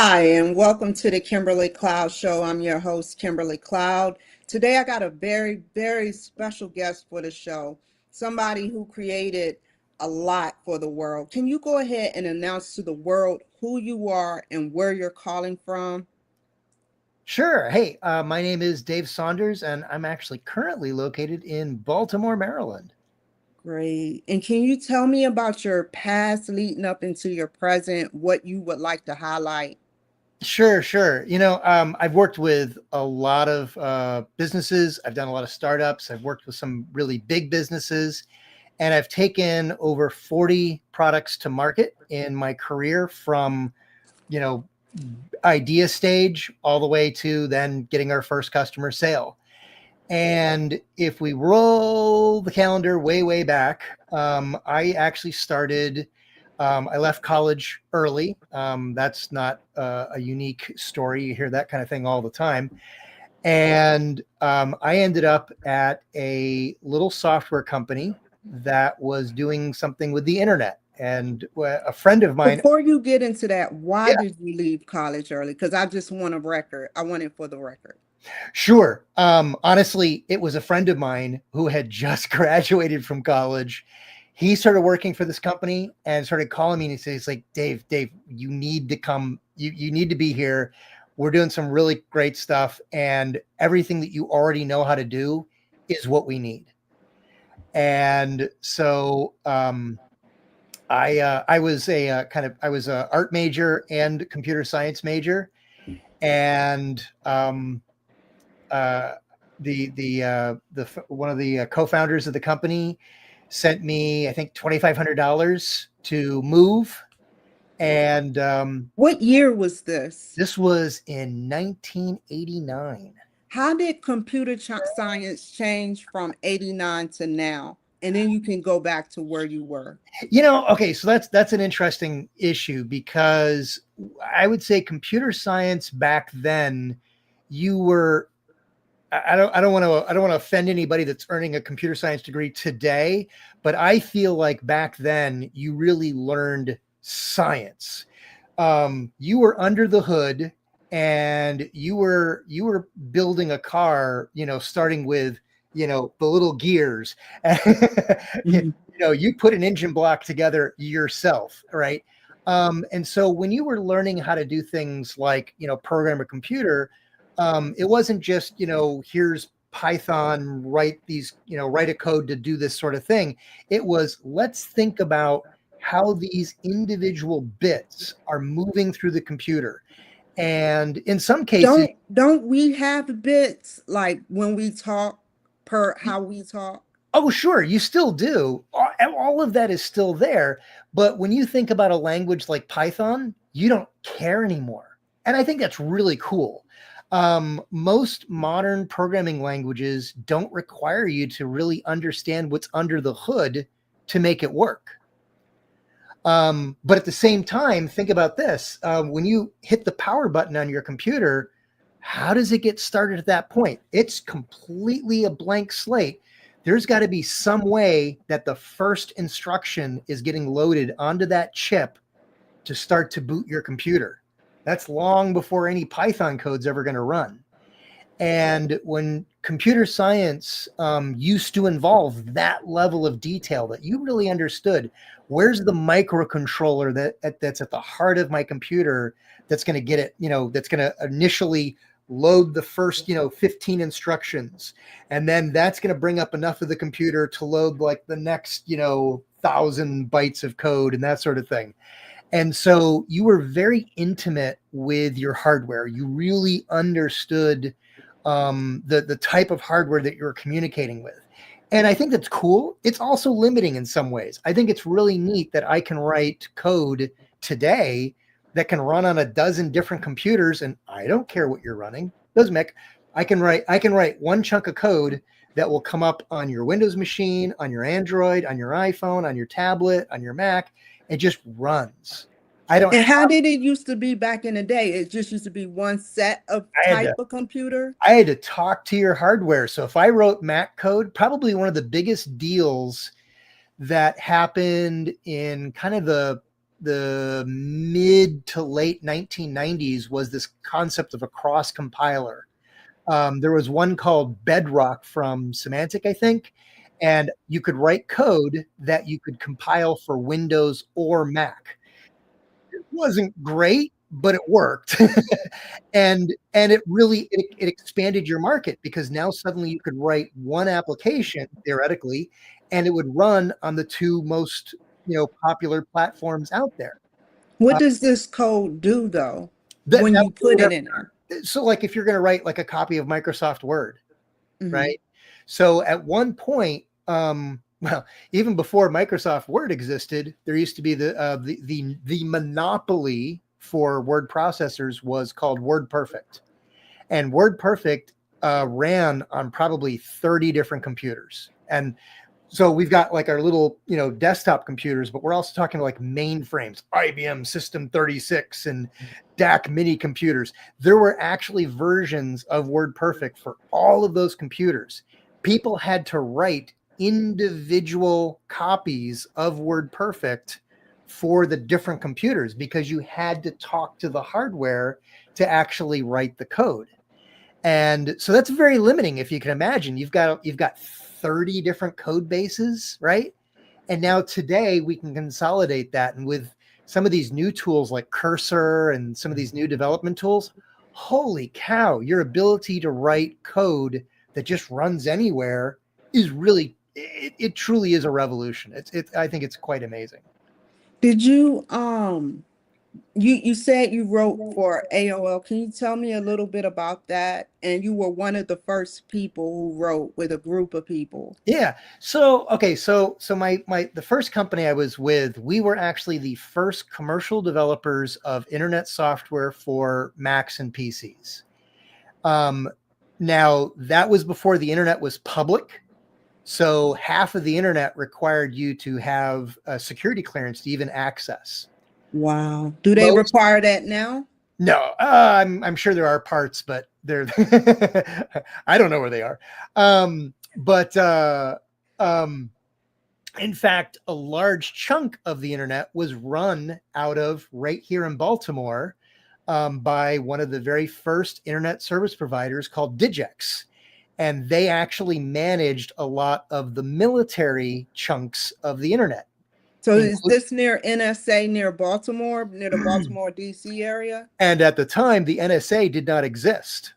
Hi, and welcome to the Kimberly Cloud Show. I'm your host, Kimberly Cloud. Today, I got a very, very special guest for the show, somebody who created a lot for the world. Can you go ahead and announce to the world who you are and where you're calling from? Sure. Hey, my name is Dave Saunders, and I'm actually currently located in Baltimore, Maryland. Great. And can you tell me about your past leading up into your present, what you would like to highlight? Sure. I've worked with a lot of businesses. I've done a lot of startups. I've worked with some really big businesses, and I've taken over 40 products to market in my career from, you know, idea stage all the way to then getting our first customer sale. And if we roll the calendar way back, I actually started, I left college early. That's not a unique story. You hear that kind of thing all the time. And I ended up at a little software company that was doing something with the internet. And a friend of mine, Before you get into that, why yeah, did you leave college early? Because I just want a record. I want it for the record. sure. Honestly, it was a friend of mine who had just graduated from college. He started working for this company and started calling me and he says, like, Dave, you need to come. You need to be here. We're doing some really great stuff. And everything that you already know how to do is what we need. And so I was I was a art major and computer science major. And uh, the one of the co-founders of the company sent me, I think, $2,500 to move, and What year was this? this was in 1989. How did science change from 89 to now? And then you can go back to where you were. Okay, so that's an interesting issue because I would say computer science back then, you were I don't want to offend anybody that's earning a computer science degree today, but I feel like back then you really learned science. You were under the hood and you were building a car, starting with, the little gears. you, Mhm. you put an engine block together yourself, right? And so when you were learning how to do things like, program a computer, it wasn't just, here's Python, write a code to do this sort of thing. It was, let's think about how these individual bits are moving through the computer. And in some cases, Don't we have bits like when we talk per how we talk? oh, sure, you still do. All of that is still there. But when you think about a language like Python, you don't care anymore. And I think that's really cool. Most modern programming languages don't require you to really understand what's under the hood to make it work. But at the same time, think about this. When you hit the power button on your computer, how does it get started at that point? It's completely a blank slate. There's got to be some way that the first instruction is getting loaded onto that chip to start to boot your computer. That's long before any Python code's ever going to run. And when computer science used to involve that level of detail that you really understood, where's the microcontroller that's at the heart of my computer that's going to get it, that's going to initially load the first, 15 instructions. And then that's going to bring up enough of the computer to load like the next, 1,000 bytes of code and that sort of thing. And so you were very intimate with your hardware. You really understood the type of hardware that you're communicating with. And I think that's cool. It's also limiting in some ways. I think it's really neat that I can write code today that can run on a dozen different computers, and I don't care what you're running. Doesn't make. I can write one chunk of code that will come up on your Windows machine, on your Android, on your iPhone, on your tablet, on your Mac. It just runs. I don't And have, how did it used to be back in the day? It just used to be one set of I had to type of computer. I had to talk to your hardware. So if I wrote Mac code, probably one of the biggest deals that happened in kind of the the mid to late 1990s was this concept of a cross compiler. There was one called Bedrock from Semantic, I think, and you could write code that you could compile for Windows or Mac. It wasn't great, but it worked. And it really it expanded your market, because now suddenly you could write one application theoretically, and it would run on the two most popular platforms out there. What does this code do though That, when that you put it in there? so like if you're going to write like a copy of Microsoft Word, Hmm. right? So at one point, well, even before Microsoft Word existed, there used to be the monopoly for word processors was called WordPerfect, and WordPerfect ran on probably 30 different computers. And so we've got like our little, desktop computers, but we're also talking like mainframes, IBM System 36 and DAC mini computers. There were actually versions of WordPerfect for all of those computers. People had to write individual copies of WordPerfect for the different computers, because you had to talk to the hardware to actually write the code. And so that's very limiting. If you can imagine, you've got 30 different code bases, right? And now today we can consolidate that. And with some of these new tools like Cursor and some of these new development tools, holy cow, your ability to write code that just runs anywhere is really, it truly is a revolution. I think it's quite amazing. Did you you said you wrote for AOL. Can you tell me a little bit about that? And you were one of the first people who wrote with a group of people. Yeah. So okay. So my the first company I was with, we were actually the first commercial developers of internet software for Macs and PCs. Um, Now that was before the internet was public. So half of the internet required you to have a security clearance to even access. Wow. Do they Most require that now? No, I'm sure there are parts, but they're I don't know where they are. But um, in fact, a large chunk of the internet was run out of right here in Baltimore, by one of the very first internet service providers called Digex. And they actually managed a lot of the military chunks of the internet. So is this near NSA, near Baltimore, near the Baltimore, DC area? And at the time, the NSA did not exist.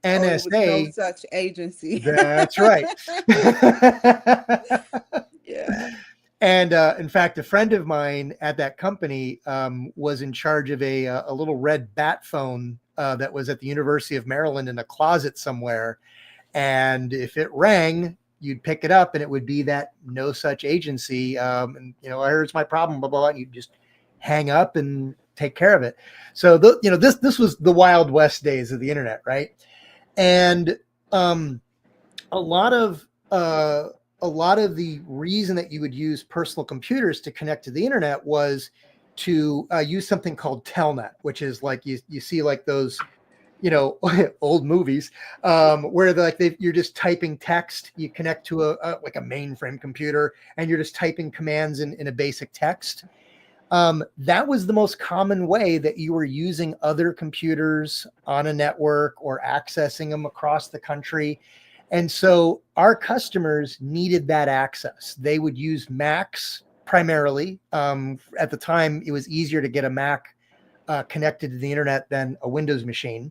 Oh, it was no NSA, such agency. that's right. Yeah. And in fact, a friend of mine at that company was in charge of a little red bat phone that was at the University of Maryland in a closet somewhere. And if it rang, you'd pick it up, and it would be that no such agency. And here's my problem, blah blah blah. And you just hang up and take care of it. So this was the Wild West days of the internet, right? And a lot of the reason that you would use personal computers to connect to the internet was to use something called Telnet, which is like you see like those old movies where you're just typing text. You connect to a like a mainframe computer, and you're just typing commands in a basic text. That was the most common way that you were using other computers on a network or accessing them across the country. And so our customers needed that access. They would use Macs primarily. At the time, it was easier to get a Mac connected to the internet than a Windows machine.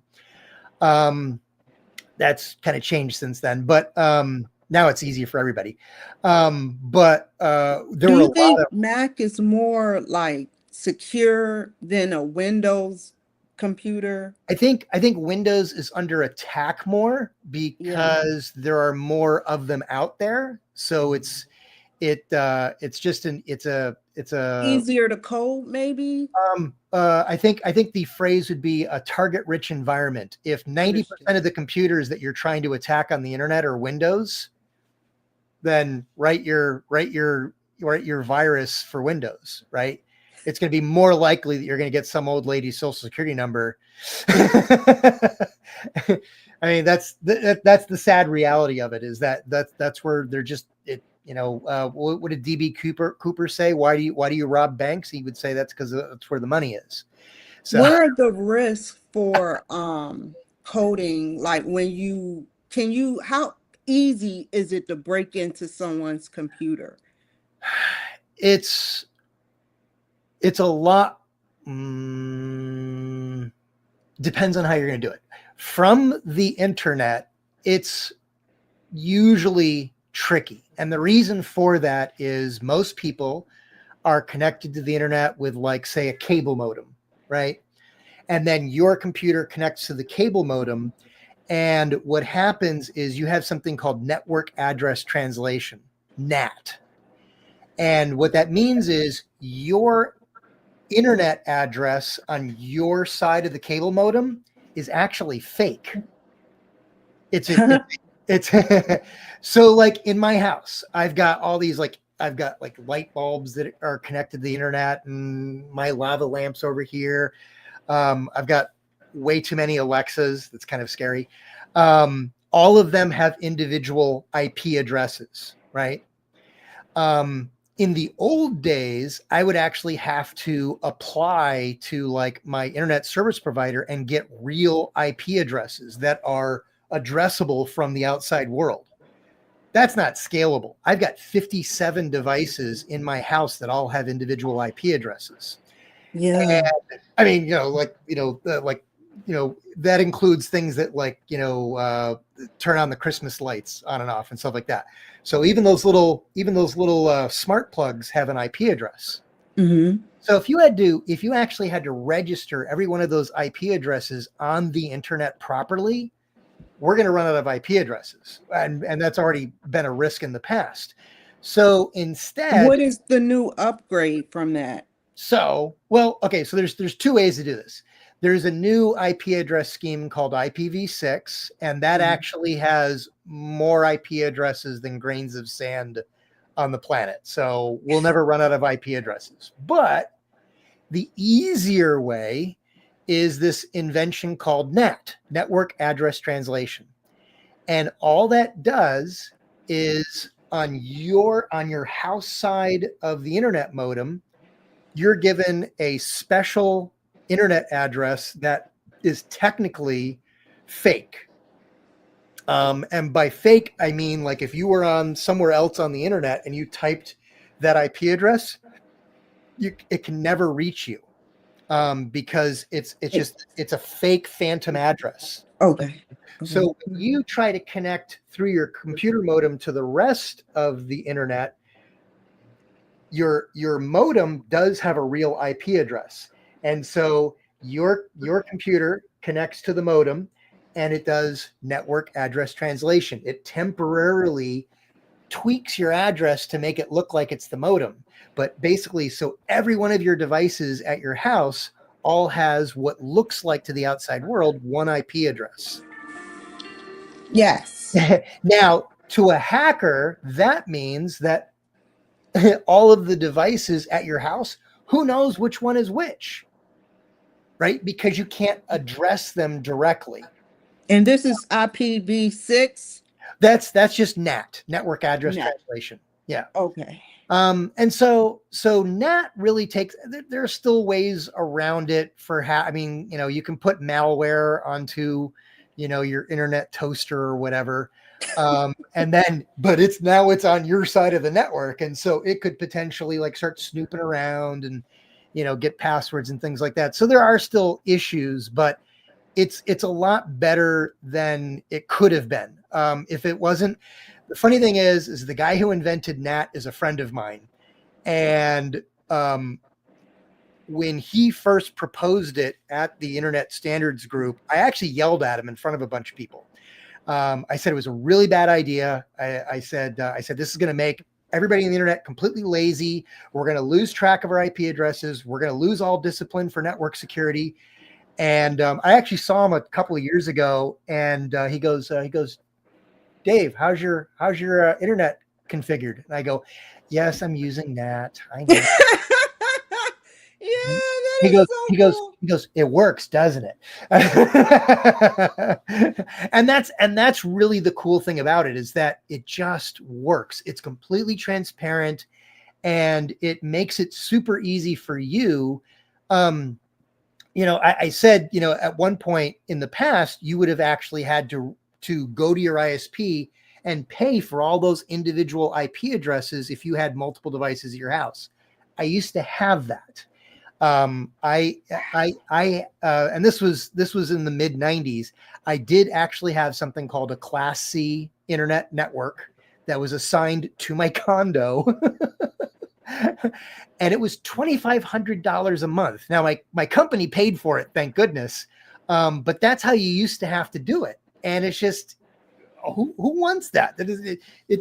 That's kind of changed since then, but now it's easy for everybody. But there Do were a you lot think of, Mac is more like secure than a Windows computer? I think Windows is under attack more Yeah. because there are more of them out there. So it's just it's a Easier to code, maybe? I think the phrase would be a target rich environment. If 90% Understood. of the computers that you're trying to attack on the internet are Windows, then write your virus for Windows, right? It's going to be more likely that you're going to get some old lady's social security number. I mean, that's the sad reality of it, is that's where they're just What did DB Cooper say? Why do you rob banks? He would say that's because that's where the money is. So What are the risks for coding? Like how easy is it to break into someone's computer? it's a lot. Depends on how you're going to do it. From the internet, it's usually tricky. And the reason for that is most people are connected to the internet with, like, say, a cable modem, right? And then your computer connects to the cable modem. And what happens is you have something called network address translation, NAT. And what that means is your internet address on your side of the cable modem is actually fake. It's so, like, in my house, I've got all these, I've got like light bulbs that are connected to the internet, and my lava lamps over here. I've got way too many Alexas. That's kind of scary. All of them have individual IP addresses, right? In the old days, I would actually have to apply to, like, my internet service provider and get real IP addresses that are addressable from the outside world. That's not scalable. I've got 57 devices in my house that all have individual IP addresses. Yeah. And I mean, that includes things that, like, turn on the Christmas lights on and off and stuff like that. So even those little smart plugs have an IP address. Mm-hmm. So if you actually had to register every one of those IP addresses on the internet properly, we're going to run out of IP addresses. And that's already been a risk in the past. So instead, What is the new upgrade from that? So there's two ways to do this. There's a new IP address scheme called IPv6, and that actually has more IP addresses than grains of sand on the planet. So we'll never run out of IP addresses. But the easier way is this invention called NAT, Network Address Translation. And all that does is on your house side of the internet modem, you're given a special internet address that is technically fake. And by fake, I mean, like, if you were on somewhere else on the internet and you typed that IP address, it can never reach you, because it's a fake phantom address. Okay. So when you try to connect through your computer modem to the rest of the internet, your modem does have a real IP address. And so your computer connects to the modem, and it does network address translation. It temporarily tweaks your address to make it look like it's the modem. But basically, so every one of your devices at your house all has what looks like to the outside world one IP address. Yes. Now, to a hacker, that means that all of the devices at your house, who knows which one is which, right? Because you can't address them directly. And this is IPv6? That's just NAT, Network Address Translation. Yeah. Okay. And so NAT really takes, there are still ways around it for you can put malware onto, your internet toaster or whatever. But it's on your side of the network. And so it could potentially, like, start snooping around and, get passwords and things like that. So there are still issues, but it's a lot better than it could have been. If it wasn't, the funny thing is the guy who invented NAT is a friend of mine. And, when he first proposed it at the Internet Standards Group, I actually yelled at him in front of a bunch of people. I said it was a really bad idea. I said this is going to make everybody on the internet completely lazy. We're going to lose track of our IP addresses. We're going to lose all discipline for network security. And I actually saw him a couple of years ago, and he goes, Dave, how's your internet configured? And I go, yes, I'm using NAT. I know. Yeah, that he is goes, so he goes, cool. he goes, it works, doesn't it? and that's really the cool thing about it, is that it just works. It's completely transparent, and it makes it super easy for you. I said, at one point in the past, you would have actually had to go to your ISP and pay for all those individual IP addresses if you had multiple devices at your house. I used to have that. And this was in the mid 90s. I did actually have something called a Class C internet network that was assigned to my condo. And it was $2,500 a month. Now my company paid for it, thank goodness. But that's how you used to have to do it. And it's just, who wants that? That is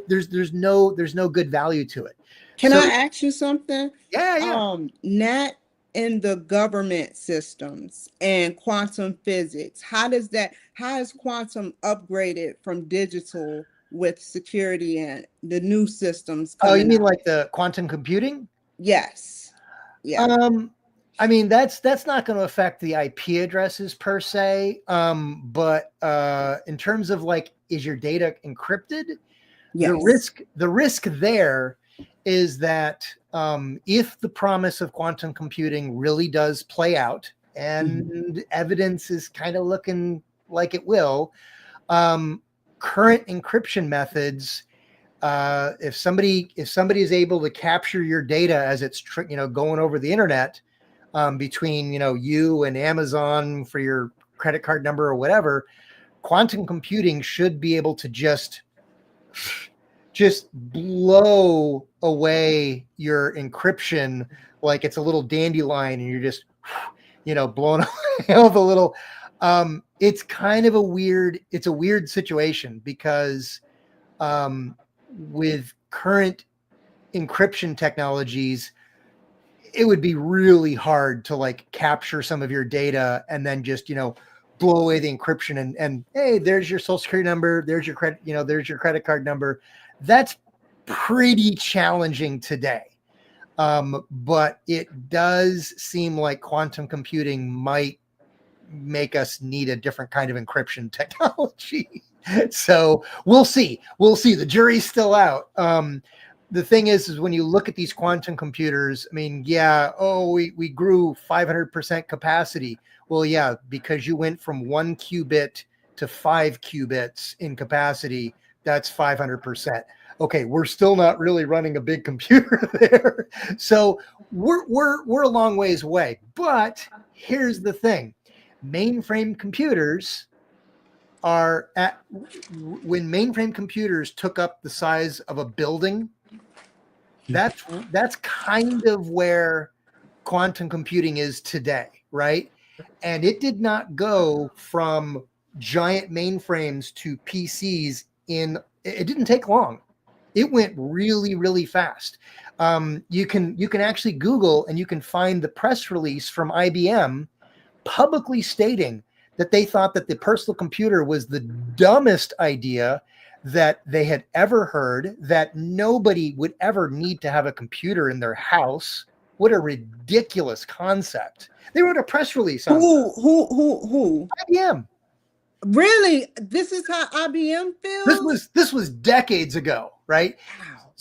there's no good value to it. Can So I ask you something? yeah. Nat in the government systems and quantum physics, how is quantum upgraded from digital with security and the new systems Oh, you coming mean out? like the quantum computing? Yes. Yeah. I mean, that's not going to affect the IP addresses per se. But in terms of like, is your data encrypted? The Yes. risk there is that if the promise of quantum computing really does play out, Mhm. and evidence is kind of looking like it will, current encryption methods, if somebody is able to capture your data as it's going over the internet, between you and Amazon for your credit card number or whatever, quantum computing should be able to just blow away your encryption like it's a little dandelion, and you're just blowing away all the little. It's kind of a weird situation, because with current encryption technologies, it would be really hard to like capture some of your data and then just blow away the encryption, and hey, there's your social security number, there's your credit card number. That's pretty challenging today. But it does seem like quantum computing might make us need a different kind of encryption technology. So we'll see. The jury's still out. The thing is when you look at these quantum computers, I mean, we grew 500% capacity. Well, yeah, because you went from 1 qubit to 5 qubits in capacity, that's 500%. Okay, we're still not really running a big computer there. So we're a long ways away. But here's the thing. Mainframe computers when mainframe computers took up the size of a building, that's kind of where quantum computing is today, right? And it did not go from giant mainframes to PCs it didn't take long. It went really, really fast. You can actually Google, and you can find the press release from IBM publicly stating that they thought that the personal computer was the dumbest idea that they had ever heard, that nobody would ever need to have a computer in their house. What a ridiculous concept. They wrote a press release on Who? IBM. Really? This is how IBM feels? This was decades ago, right? Wow.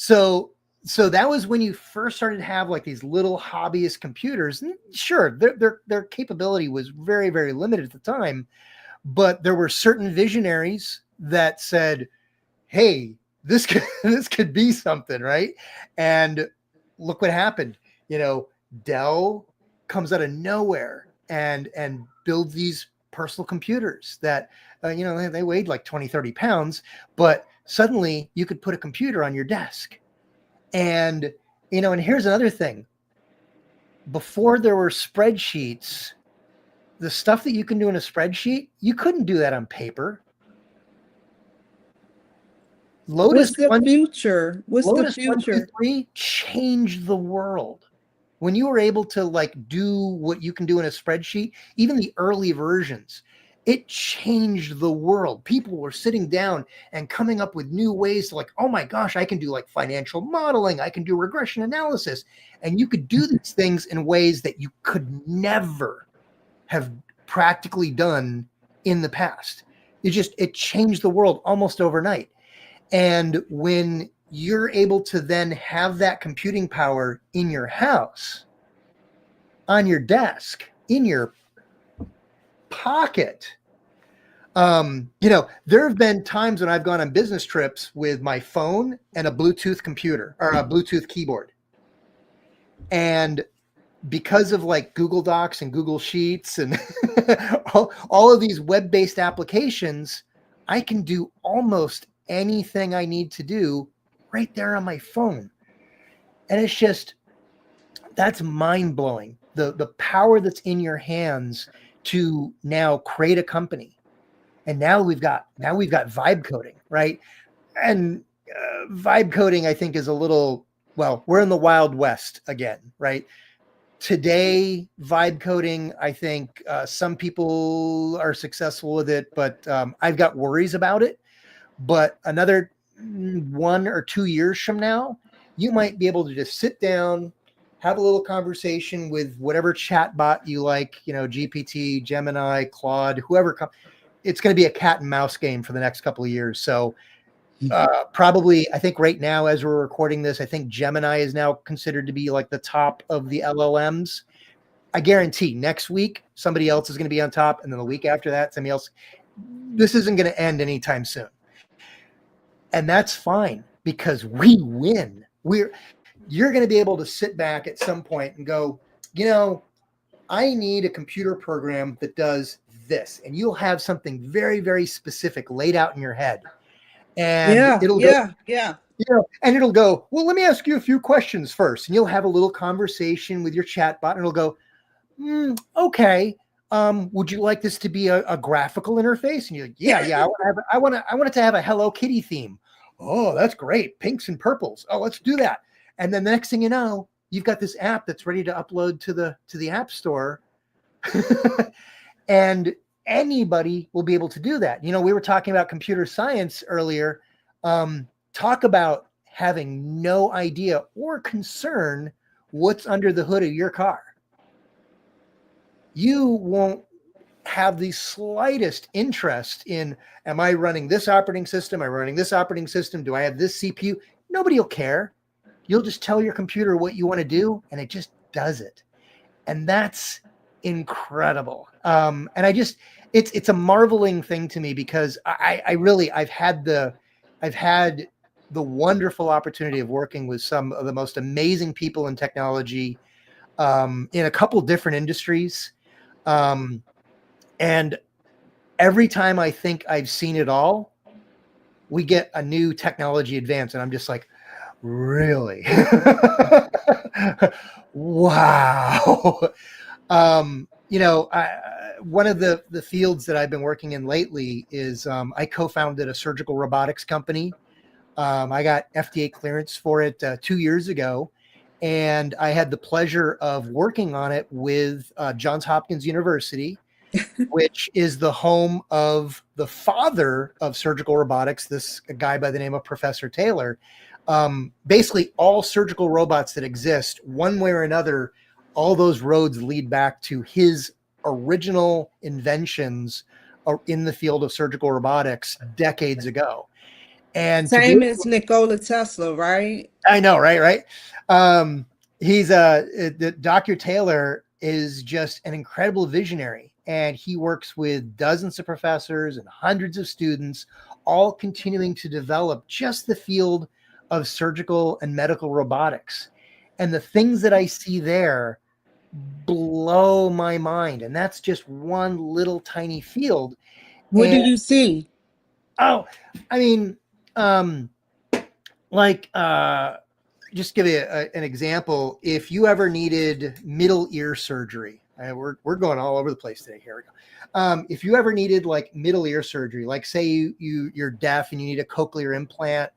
So that was when you first started to have like these little hobbyist computers. And sure, their capability was very, very limited at the time, but there were certain visionaries that said, hey, this could be something, right? And look what happened. Dell comes out of nowhere and builds these personal computers that they weighed like 20-30 pounds, but suddenly you could put a computer on your desk. And and here's another thing. Before there were spreadsheets, the stuff that you can do in a spreadsheet, you couldn't do that on paper. What's the future? What's the Lotus future? 123 changed the world. When you were able to like do what you can do in a spreadsheet, even the early versions, it changed the world. People were sitting down and coming up with new ways to like, oh my gosh, I can do like financial modeling. I can do regression analysis. And you could do these things in ways that you could never have practically done in the past. It changed the world almost overnight. And when you're able to then have that computing power in your house, on your desk, in your pocket, there have been times when I've gone on business trips with my phone and a Bluetooth computer or a Bluetooth keyboard. And because of like Google Docs and Google Sheets and all of these web-based applications, I can do almost anything I need to do right there on my phone. And it's just, that's mind-blowing. The power that's in your hands to now create a company. And now we've got vibe coding, right? And vibe coding, I think, is a little, well, we're in the Wild West again, right? Today, vibe coding, I think some people are successful with it, but I've got worries about it. But another 1 or 2 years from now, you might be able to just sit down, have a little conversation with whatever chat bot you like, GPT, Gemini, Claude, whoever. It's going to be a cat and mouse game for the next couple of years. So probably, I think right now, as we're recording this, I think Gemini is now considered to be like the top of the LLMs. I guarantee next week, somebody else is going to be on top. And then the week after that, somebody else. This isn't going to end anytime soon. And that's fine because we win. You're going to be able to sit back at some point and go, I need a computer program that does this. And you'll have something very, very specific laid out in your head. And it'll go, and it'll go, well, let me ask you a few questions first. And you'll have a little conversation with your chatbot and it'll go, okay. Would you like this to be a graphical interface? And you're like, yeah. I want it to have a Hello Kitty theme. Oh, that's great. Pinks and purples. Oh, let's do that. And then the next thing you know, you've got this app that's ready to upload to the App Store. And anybody will be able to do that. We were talking about computer science earlier. Talk about having no idea or concern what's under the hood of your car. You won't have the slightest interest in, am I running this operating system? Am I running this operating system? Do I have this CPU? Nobody will care. You'll just tell your computer what you want to do, and it just does it. And that's incredible. And it's a marveling thing to me because I've had the wonderful opportunity of working with some of the most amazing people in technology in a couple different industries. And every time I think I've seen it all, we get a new technology advance. And I'm just like, really? Wow. One of the fields that I've been working in lately is I co-founded a surgical robotics company. I got FDA clearance for it 2 years ago. And I had the pleasure of working on it with Johns Hopkins University, which is the home of the father of surgical robotics, this guy by the name of Professor Taylor. Basically, all surgical robots that exist, one way or another, all those roads lead back to his original inventions in the field of surgical robotics decades ago. And same as Nikola Tesla, right? I know, right? Dr. Taylor is just an incredible visionary, and he works with dozens of professors and hundreds of students, all continuing to develop just the field of surgical and medical robotics. And the things that I see there blow my mind. And that's just one little tiny field. What do you see? Oh, I mean, just give you an example. If you ever needed middle ear surgery, we're going all over the place today. Here we go. If you ever needed like middle ear surgery, like say you're deaf and you need a cochlear implant,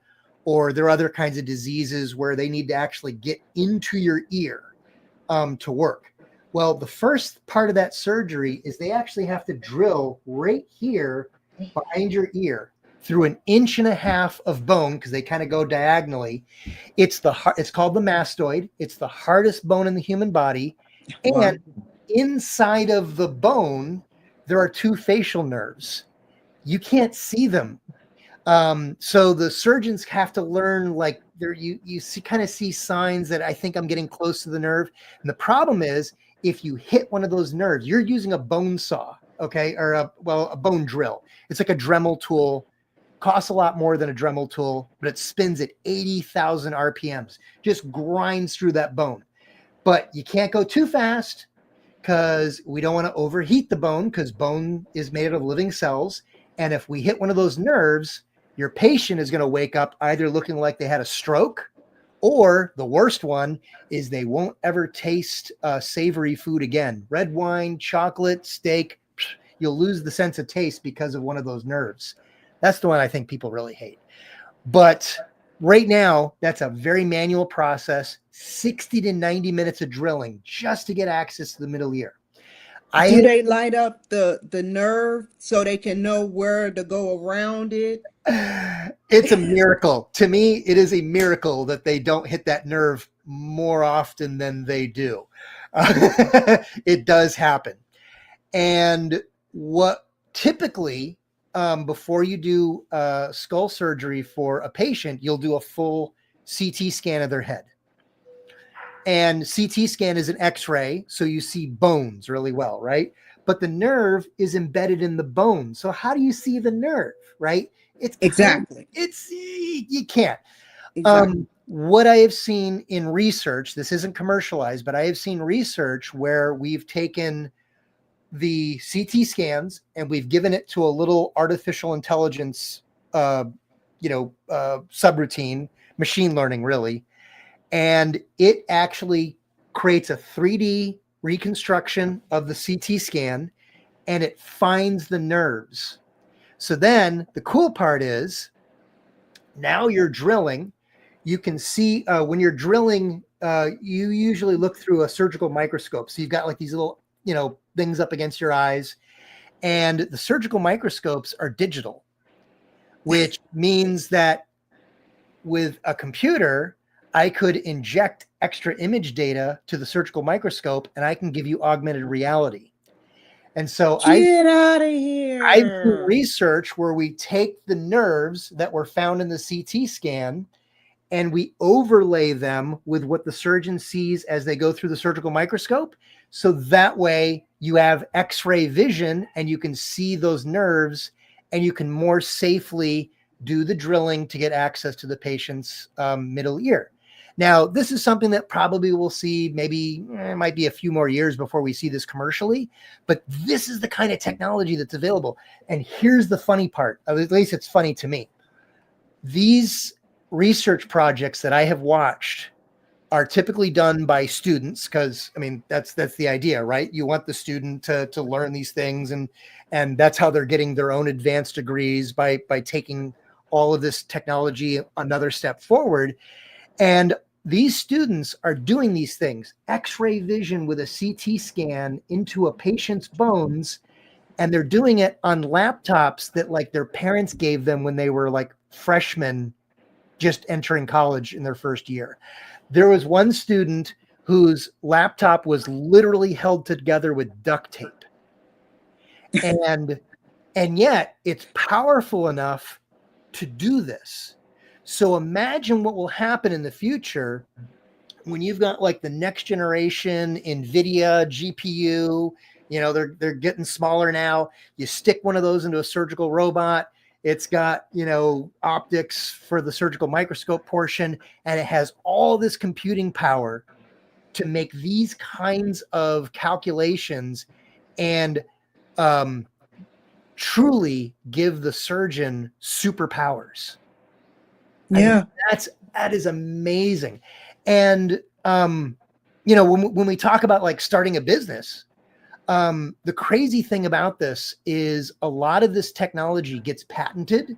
or there are other kinds of diseases where they need to actually get into your ear to work. Well, the first part of that surgery is they actually have to drill right here behind your ear through 1.5 inches of bone, because they kind of go diagonally. It's called the mastoid. It's the hardest bone in the human body. Wow. And inside of the bone, there are 2 facial nerves. You can't see them. So the surgeons have to learn, like, you kind of see signs that I think I'm getting close to the nerve. And the problem is, if you hit one of those nerves, you're using a bone saw, okay, or a bone drill. It's like a Dremel tool. Costs a lot more than a Dremel tool, but it spins at 80,000 RPMs. Just grinds through that bone. But you can't go too fast, because we don't want to overheat the bone, because bone is made out of living cells. And if we hit one of those nerves, your patient is going to wake up either looking like they had a stroke, or the worst one is they won't ever taste savory food again. Red wine, chocolate, steak, you'll lose the sense of taste because of one of those nerves. That's the one I think people really hate. But right now, that's a very manual process, 60 to 90 minutes of drilling just to get access to the middle ear. Do they light up the nerve so they can know where to go around it? It's a miracle. To me, it is a miracle that they don't hit that nerve more often than they do. It does happen. And what typically, before you do skull surgery for a patient, you'll do a full CT scan of their head. And CT scan is an X-ray, so you see bones really well, right? But the nerve is embedded in the bone. So how do you see the nerve, right? It's Exactly. You can't. Exactly. What I have seen in research, this isn't commercialized, but I have seen research where we've taken the CT scans and we've given it to a little artificial intelligence, subroutine, machine learning, really. And it actually creates a 3D reconstruction of the CT scan, and it finds the nerves. So then the cool part is, now you're drilling. You can see when you're drilling, you usually look through a surgical microscope. So you've got like these little, things up against your eyes. And the surgical microscopes are digital, which means that with a computer, I could inject extra image data to the surgical microscope, and I can give you augmented reality. And so Get out of I've do here. research where we take the nerves that were found in the CT scan and we overlay them with what the surgeon sees as they go through the surgical microscope. So that way you have X-ray vision and you can see those nerves, and you can more safely do the drilling to get access to the patient's middle ear. Now, this is something that probably we'll see, maybe it might be a few more years before we see this commercially, but this is the kind of technology that's available. And here's the funny part, at least it's funny to me. These research projects that I have watched are typically done by students, because that's the idea, right? You want the student to learn these things, and that's how they're getting their own advanced degrees, by taking all of this technology another step forward. And these students are doing these things, X-ray vision with a CT scan into a patient's bones, and they're doing it on laptops that like their parents gave them when they were like freshmen just entering college in their first year. There was one student whose laptop was literally held together with duct tape. And yet it's powerful enough to do this. So imagine what will happen in the future when you've got like the next generation NVIDIA GPU. They're getting smaller now. You stick one of those into a surgical robot. It's got, optics for the surgical microscope portion, and it has all this computing power to make these kinds of calculations and truly give the surgeon superpowers. Yeah. That is amazing. And, when we talk about like starting a business, the crazy thing about this is a lot of this technology gets patented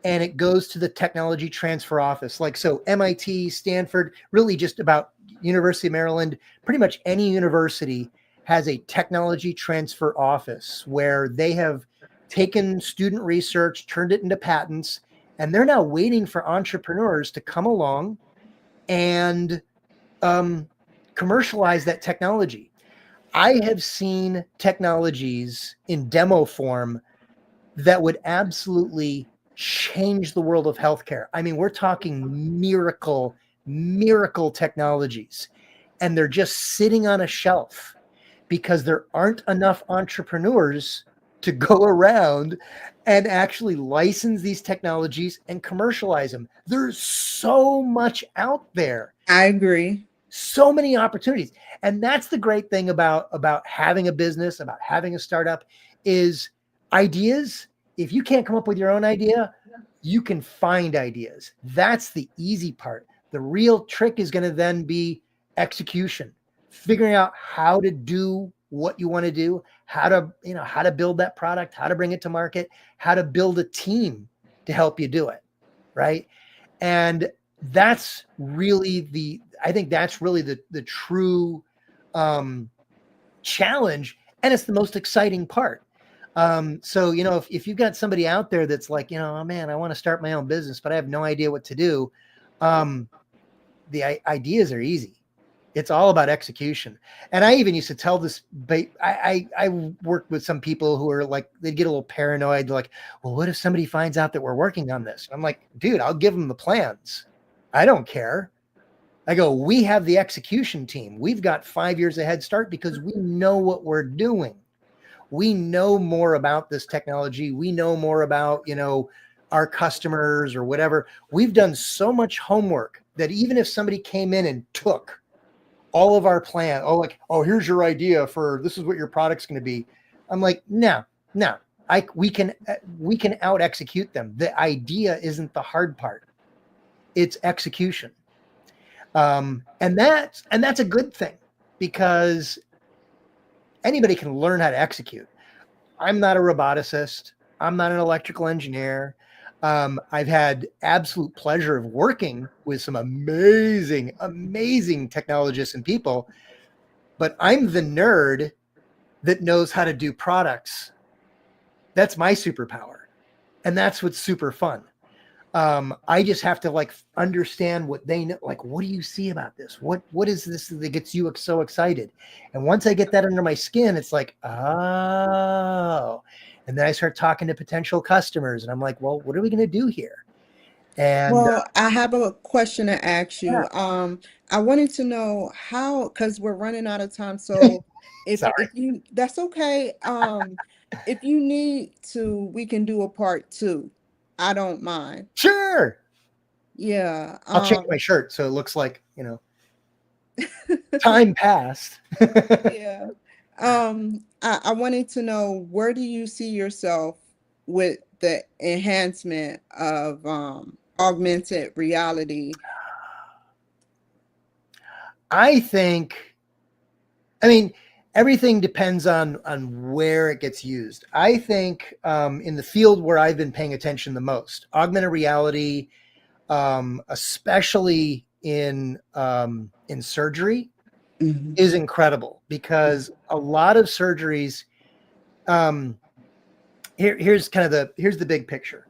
and it goes to the technology transfer office. Like, so MIT, Stanford, really just about University of Maryland, pretty much any university has a technology transfer office where they have taken student research, turned it into patents, and they're now waiting for entrepreneurs to come along and commercialize that technology. I have seen technologies in demo form that would absolutely change the world of healthcare. I mean, we're talking miracle technologies, and they're just sitting on a shelf because there aren't enough entrepreneurs to go around and actually license these technologies and commercialize them. There's so much out there. I agree. So many opportunities. And that's the great thing about having a business, about having a startup, is ideas. If you can't come up with your own idea, you can find ideas. That's the easy part. The real trick is going to then be execution, figuring out how to do what you want to do, how to build that product, how to bring it to market, how to build a team to help you do it. Right. And that's really the true challenge. And it's the most exciting part. So, if you've got somebody out there that's like, oh man, I want to start my own business, but I have no idea what to do. The ideas are easy. It's all about execution. And I even used to tell this, I worked with some people who are like, they'd get a little paranoid. Like, well, what if somebody finds out that we're working on this? I'm like, dude, I'll give them the plans. I don't care. I go, we have the execution team. We've got 5 years a head start because we know what we're doing. We know more about this technology. We know more about, our customers or whatever. We've done so much homework that even if somebody came in and took all of our plan, here's your idea for, this is what your product's going to be. I'm like, no, we can out execute them. The idea isn't the hard part. It's execution. And that's a good thing, because anybody can learn how to execute. I'm not a roboticist. I'm not an electrical engineer. I've had absolute pleasure of working with some amazing technologists and people, but I'm the nerd that knows how to do products. That's my superpower. And that's what's super fun. I just have to understand what they know. Like, what do you see about this? What is this that gets you so excited? And once I get that under my skin, it's like, oh, and then I start talking to potential customers and I'm like, well, what are we going to do here? And Well, I have a question to ask yeah, you. I wanted to know how, because we're running out of time. So sorry. that's okay. If you need to, we can do a part two. I don't mind. Sure. Yeah. I'll change my shirt so it looks like, time passed. Yeah. I wanted to know, where do you see yourself with the enhancement of augmented reality? I mean, everything depends on where it gets used. I think in the field where I've been paying attention the most, augmented reality, especially in surgery, Mhm. is incredible, because a lot of surgeries. Here's the big picture.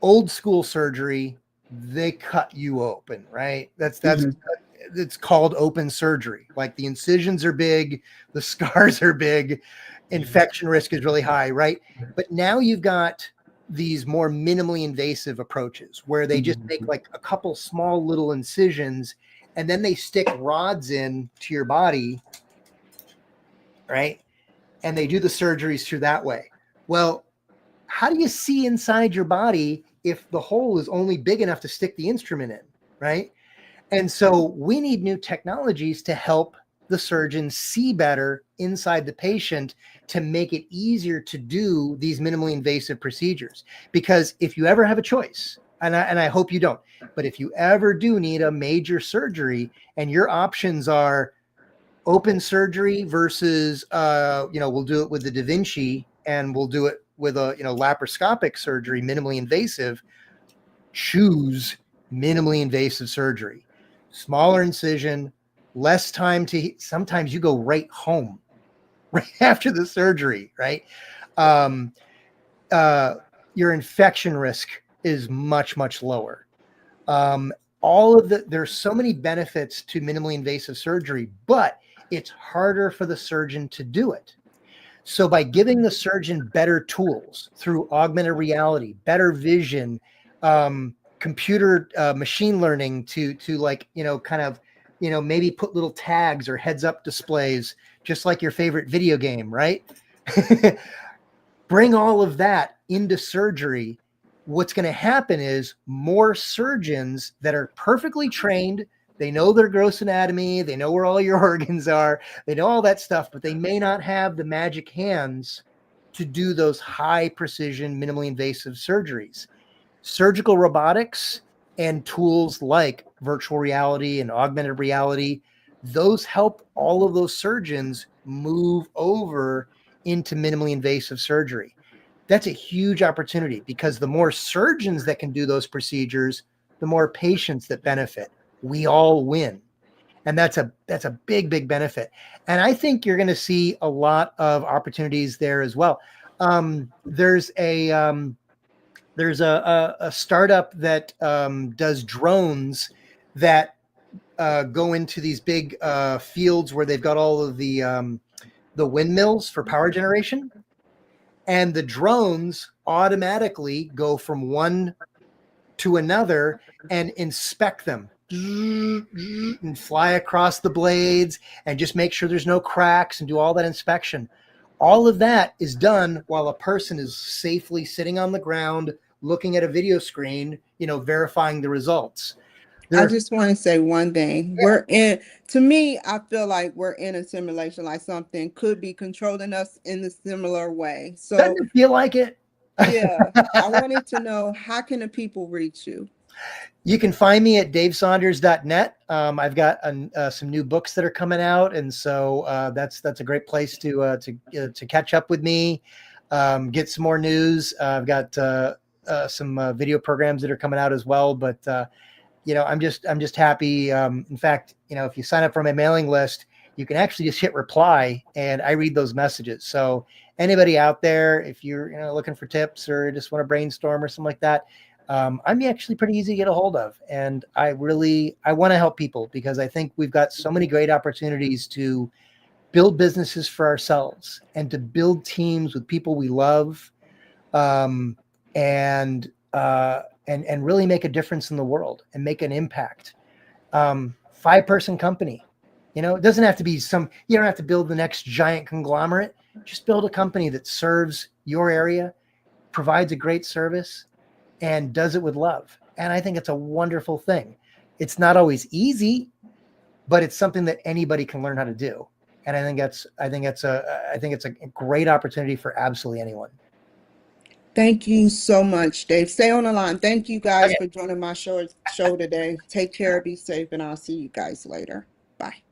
Old school surgery, they cut you open, right? That's Mhm. it's called open surgery. Like, the incisions are big, the scars are big, infection risk is really high, right? But now you've got these more minimally invasive approaches where they just make like a couple small little incisions and then they stick rods in to your body, right? And they do the surgeries through that way. Well, how do you see inside your body if the hole is only big enough to stick the instrument in, right? And so we need new technologies to help the surgeon see better inside the patient, to make it easier to do these minimally invasive procedures. Because if you ever have a choice, and I hope you don't, but if you ever do need a major surgery and your options are open surgery versus, we'll do it with the Da Vinci and we'll do it with a, laparoscopic surgery, minimally invasive, choose minimally invasive surgery. smaller incision, less time to, sometimes you go right home right after the surgery, right? Um, your infection risk is much, much lower. All of there's so many benefits to minimally invasive surgery, but it's harder for the surgeon to do it. So by giving the surgeon better tools through augmented reality, better vision, computer machine learning to like, kind of, maybe put little tags or heads up displays, just like your favorite video game, right? Bring all of that into surgery. What's going to happen is more surgeons that are perfectly trained, they know their gross anatomy, they know where all your organs are, they know all that stuff, but they may not have the magic hands to do those high precision, minimally invasive surgeries. Surgical robotics and tools like virtual reality and augmented reality, those help all of those surgeons move over into minimally invasive surgery. That's a huge opportunity because the more surgeons that can do those procedures, the more patients that benefit. We all win. And that's a big, big benefit. And I think you're going to see a lot of opportunities there as well. There's a startup that does drones that go into these big fields where they've got all of the windmills for power generation. And the drones automatically go from one to another and inspect them and fly across the blades and just make sure there's no cracks and do all that inspection. All of that is done while a person is safely sitting on the ground, looking at a video screen, verifying the results. I just want to say one thing. To me, I feel like we're in a simulation, like something could be controlling us in a similar way. So, doesn't it feel like it? Yeah, I wanted to know, how can the people reach you? You can find me at davesaunders.net. I've got some new books that are coming out, and so that's a great place to catch up with me, get some more news. I've got some video programs that are coming out as well. But I'm just happy. In fact, if you sign up for my mailing list, you can actually just hit reply, and I read those messages. So anybody out there, if you're looking for tips or just want to brainstorm or something like that, I'm actually pretty easy to get a hold of. And I want to help people because I think we've got so many great opportunities to build businesses for ourselves and to build teams with people we love, and really make a difference in the world and make an impact. 5-person company, it doesn't have to be you don't have to build the next giant conglomerate. Just build a company that serves your area, provides a great service, and does it with love. And I think it's a wonderful thing. It's not always easy, but it's something that anybody can learn how to do. And I think it's a great opportunity for absolutely anyone. Thank you so much, Dave. Stay on the line. Thank you guys for joining my show today. Take care, be safe, and I'll see you guys later. Bye.